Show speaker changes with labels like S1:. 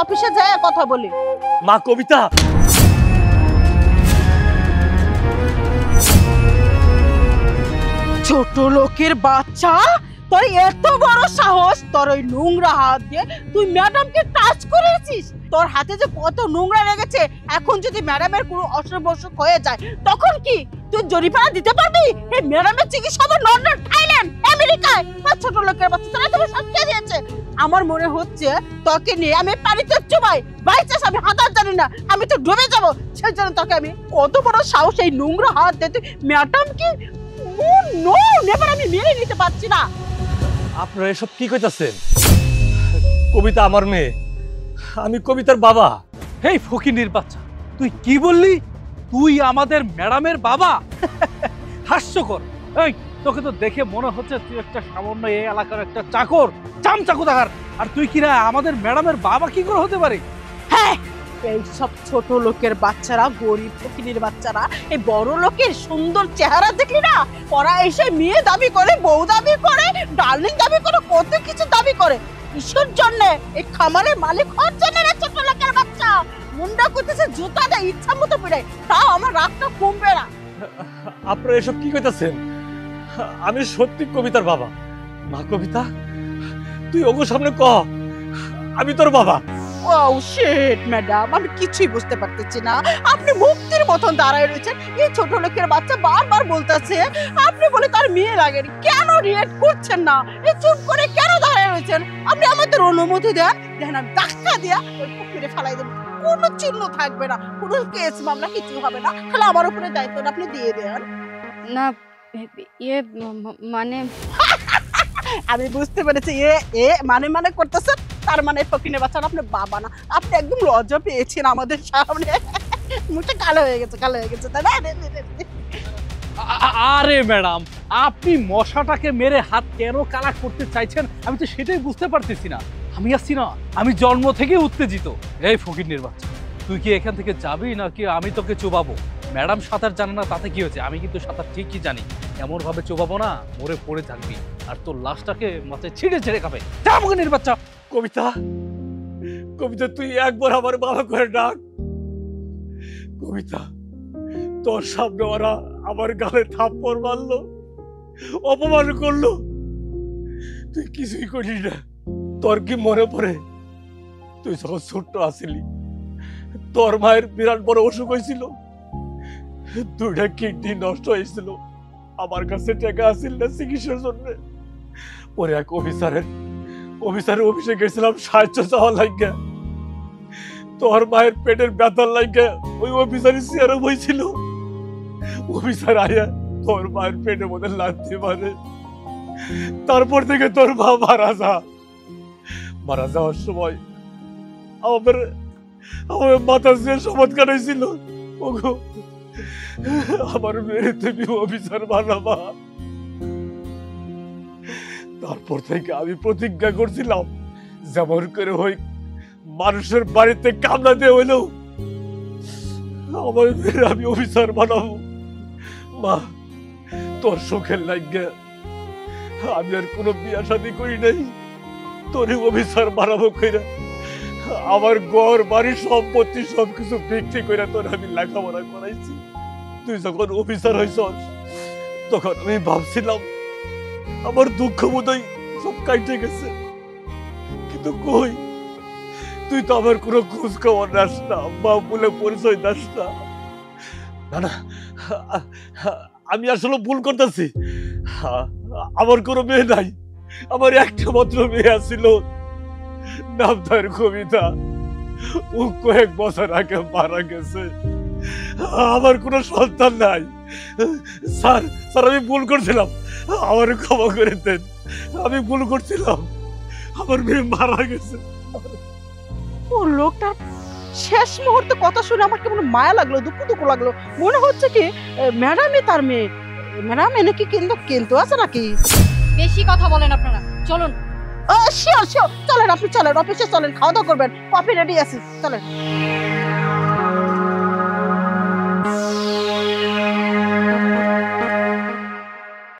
S1: অফিসে যায় কথা বলি।
S2: মা কবিতা,
S1: ছোট লোকের বাচ্চা, তোর এত বড় সাহস, তোর ওই নোংরা হাত দিয়ে তুই ম্যাডামকে টাচ করেছিস। তোর হাতে যে কত নোংরা লেগেছে, এখন যদি ম্যাডামের কোনো অসুখ বসুখ হয়ে যায় তখন কি তুই জরিমানা দিতে পারবি? এই ম্যাডামের চিকিৎসা হবে লন্ডন, থাইল্যান্ড, আমেরিকায়। ছোট লোকের বাচ্চা তারা তুমি সবকে দিয়েছে। আমার মনে হচ্ছে তোকে নিয়ে আমি পানিতে চুবাই, বাইচাস আমি হাতার জানি না, আমি তো ডুবে যাবো। সেই জন্য তোকে আমি, কত বড় সাহস এই নোংরা হাত দিয়ে তুই ম্যাডামকে, নো নেভার, আমি মেনে নিতে পারছি না।
S2: আপনারা এসব কি কইতাছেন? কবিতা আমার মেয়ে, আমি কবিতার বাবা।
S3: হেই ফকিনীর বাচ্চা, তুই কি বললি? তুই আমাদের ম্যাডামের বাবা? হাস্যকর। এই তোকে তো দেখে মনে হচ্ছে তুই একটা সামান্য এই এলাকার একটা চাকর, চামচাকু দেখার। আর তুই কিনা আমাদের ম্যাডামের বাবা কি করে হতে পারে?
S1: হ্যাঁ, এই সব ছোট লোকের বাচ্চারা, গরিব ফকিনীর বাচ্চারা, এই বড় লোকের সুন্দর চেহারা দেখলি না, ওরা এসে মেয়ে দাবি করে, বউ দাবি করে, ডার্লিং দাবি করে, কত কিছু দাবি করে। কিসের জন্য? এই খামারের মালিক হওয়ার জন্য না? ছোট লোকের বাচ্চা মুন্ডা করতেছে, জুতা দেয় ইচ্ছা মতো পিড়ায়, তাও আমার রাগটা কমবে না।
S2: আপনারা এসব কি কইতাছেন? আমি সত্যি কবিতার বাবা। মা কবিতা, তুই ওগো সামনে ক আমি তোর বাবা।
S1: ও শিট ম্যাডাম, আমি কিছুই বুঝতে পারতেছি না। আপনি মুক্তির মতন দাঁড়ায় রয়েছেন, এই ছোট লোকের বাচ্চা বারবার বলতেছে আপনি বলে তার মেয়ে লাগেন, কেন রিয়েক্ট করছেন না? এই চুপ করে কেন দাঁড়ায় রয়েছেন? আপনি আমাদের অনুমতি দেন, দেখেন আমি ধাক্কা দিয়া ওই পুকুরে ফেলাই দেব, কোনো চিহ্ন থাকবে না, কোনো কেস মামলা কিছু হবে না, তাহলে আমার উপরে দায়িত্বটা আপনি দিয়ে দেন।
S4: না ইয়ে মানে
S1: আমি বুঝতে পেরেছি, এ মানে করতেছেন, তার মানে ফকিনের বাচ্চা আপনি বাবা না, আপনি একদম লজ্জা পেয়েছেন আমাদের সামনে। মুখটা কালো হয়ে গেছে, কালো হয়ে গেছে, তাই না?
S3: আরে ম্যাডাম, আপনি মশাটাকে মেরে হাত কেন কালা করতে চাইছেন আমি তো সেটাই বুঝতে পারতেছি না। আমি আসছি না, আমি জন্ম থেকে উত্তেজিত। এই ফকিন্নির বাচ্চা, তুই কি এখান থেকে যাবি নাকি আমি তোকে চুবাবো? ম্যাডাম সাঁতার জানে না তাতে কি হয়েছে, আমি কিন্তু সাঁতার ঠিকই জানি। এমন ভাবে চুবাবো না মরে পড়ে থাকবি, আর তোর লাশটাকে মাথায় ছিঁড়ে ছিঁড়ে খাবে। যা ফকিন্নির বাচ্চা।
S2: কবিতা, কবিতা তুই একবার আমার বাবা করে ডাক। কবিতা, তোর সামনে ওরা আমার গালে থাপ্পড় মারলো, অপমান করলো, তুই কিছুই করিস না। তোর কি মনে পড়ে তুই যখন ছোট্ট আসিলি, তোর মায়ের বিরাট বড় অসুখ হয়েছিল, 2টা কিডনি নষ্ট হয়েছিল, আমার কাছে টাকা আসিল না চিকিৎসার জন্য। পরে এক অফিসারের অফিসে গেছিলাম সাহায্য চাওয়ার লাগিয়া। তোর মায়ের পেটের ব্যথার লাগিয়া ওই অফিসারের চেয়ারে বইছিল। অফিসার আয়া তোর মায়ের পেটের মধ্যে লাথি মারে। তারপর থেকে তোর মা মারা যাওয়ার সময় আমার মাথা দিয়ে শপথ কাটাইছিল, ওগো আমার মেয়ে তুমি অফিসার বানাবা। তারপর থেকে আমি প্রতিজ্ঞা করছিলাম যেমন করে হই মানুষের বাড়িতে কামলা দিয়ে হইলেও আমার মেয়ে আমি অফিসার বানাবো। মা, তোর সুখের লাগিয়া আমি আর কোনো বিয়া শাদী করি নাই, তোর অফিসার বানাবো কইরা আমার ঘর বাড়ি সম্পত্তি সবকিছু বিক্রি কইরা তোর আমি লেখাপড়া করাইছি। তুই যখন অফিসার হইছ তখন আমি ভাবছিলাম আমার দুঃখ বোধহয় সব কাটে গেছে, কিন্তু কই তুই তো আমার কোনো খোঁজ খবর নাস না, মা বলে পরিচয় দাস না। না, আমি আসলে ভুল করতেছি। আমার কোনো মেয়ে নাই, আমার একটা মাত্র মেয়ে আছিল, নাম তার কবিতা। ও কয়েক বছর আগে মারা গেছে, আমার কোনো সন্তান নাই। স্যার আমি ভুল করছিলাম, আমার ক্ষমা করে দেন, আমি ভুল করছিলাম, আমার মেয়ে মারা গেছে।
S1: ও লোকটা শেষ মুহূর্তে কথা শুনে আমার কেমন মায়া লাগলো, দুঃখ লাগলো। মনে হচ্ছে কি ম্যাডামই তার মেয়ে। ম্যাডাম এনে কি কিন্তু আছে নাকি?
S4: বেশি কথা বলেন আপনারা, চলুন।
S1: শিওর চলেন, আপনি চলেন অফিসে, চলেন খাওয়া দাওয়া করবেন, কফি রেডি আছে, চলেন।